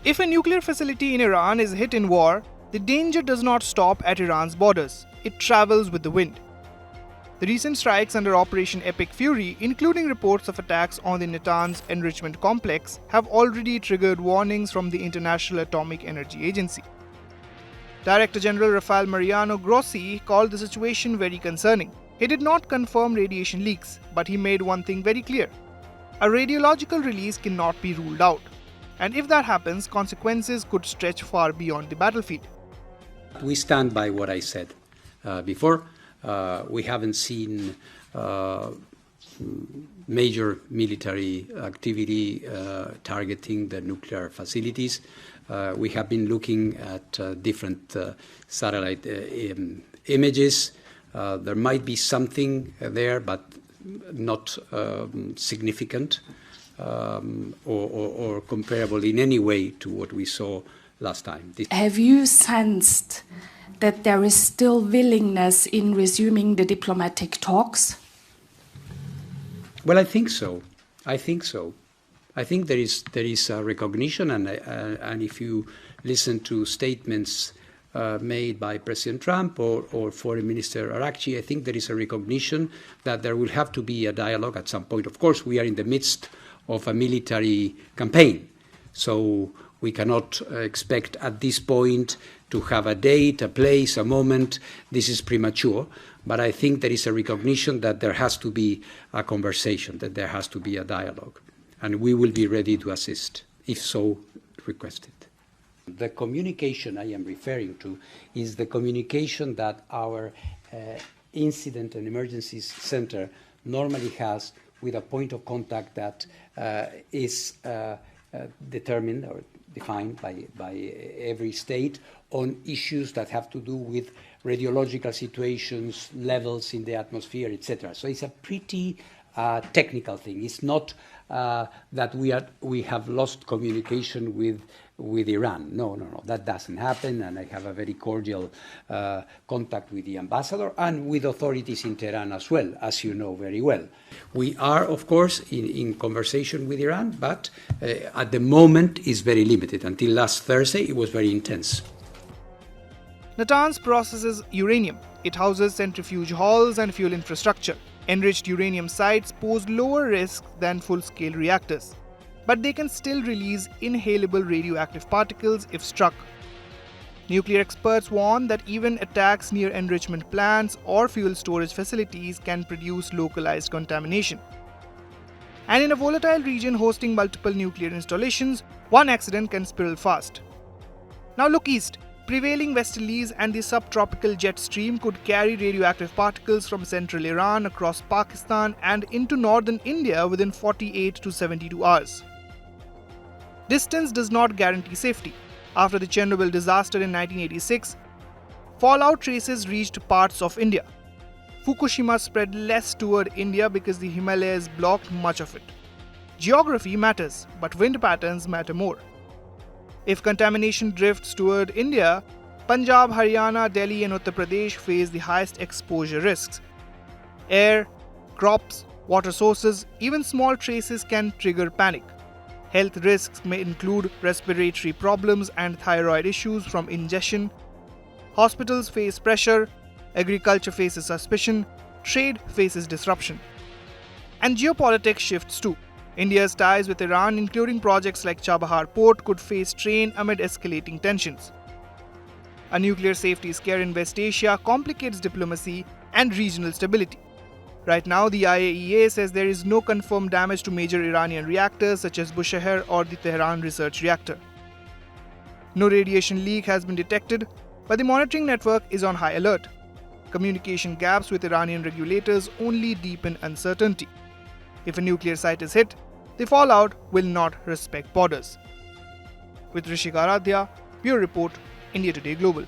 If a nuclear facility in Iran is hit in war, the danger does not stop at Iran's borders. It travels with the wind. The recent strikes under Operation Epic Fury, including reports of attacks on the Natanz enrichment complex, have already triggered warnings from the International Atomic Energy Agency. Director General Rafael Mariano Grossi called the situation very concerning. He did not confirm radiation leaks, but he made one thing very clear. A radiological release cannot be ruled out. And if that happens, consequences could stretch far beyond the battlefield. We stand by what I said before. We haven't seen major military activity targeting the nuclear facilities. We have been looking at different satellite images. There might be something there, but not significant or comparable in any way to what we saw last time. Have you sensed that there is still willingness in resuming the diplomatic talks? Well, I think so. I think there is a recognition, and if you listen to statements made by President Trump or Foreign Minister Arakci, I think there is a recognition that there will have to be a dialogue at some point. Of course, we are in the midst of a military campaign, so we cannot expect at this point to have a date, a place, a moment. This is premature, but I think there is a recognition that there has to be a conversation, that there has to be a dialogue, and we will be ready to assist, if so requested. The communication I am referring to is the communication that our Incident and Emergencies Center normally has with a point of contact that is determined or defined by every state on issues that have to do with radiological situations, levels in the atmosphere, etc. So it's a pretty technical thing. It's not that we have lost communication with Iran. No, that doesn't happen, and I have a very cordial contact with the ambassador and with authorities in Tehran as well, as you know very well. We are, of course, in conversation with Iran, but at the moment is very limited. Until last Thursday, it was very intense. Natanz processes uranium. It houses centrifuge halls and fuel infrastructure. Enriched uranium sites pose lower risk than full-scale reactors, but they can still release inhalable radioactive particles if struck. Nuclear experts warn that even attacks near enrichment plants or fuel storage facilities can produce localized contamination. And in a volatile region hosting multiple nuclear installations, one accident can spiral fast. Now look east. Prevailing westerlies and the subtropical jet stream could carry radioactive particles from central Iran across Pakistan and into northern India within 48 to 72 hours. Distance does not guarantee safety. After the Chernobyl disaster in 1986, fallout traces reached parts of India. Fukushima spread less toward India because the Himalayas blocked much of it. Geography matters, but wind patterns matter more. If contamination drifts toward India, Punjab, Haryana, Delhi and Uttar Pradesh face the highest exposure risks. Air, crops, water sources, even small traces can trigger panic. Health risks may include respiratory problems and thyroid issues from ingestion. Hospitals face pressure, agriculture faces suspicion, trade faces disruption. And geopolitics shifts too. India's ties with Iran, including projects like Chabahar Port, could face strain amid escalating tensions. A nuclear safety scare in West Asia complicates diplomacy and regional stability. Right now, the IAEA says there is no confirmed damage to major Iranian reactors such as Bushehr or the Tehran research reactor. No radiation leak has been detected, but the monitoring network is on high alert. Communication gaps with Iranian regulators only deepen uncertainty. If a nuclear site is hit, the fallout will not respect borders. With Rishika Aradhya, Bureau Report, India Today Global.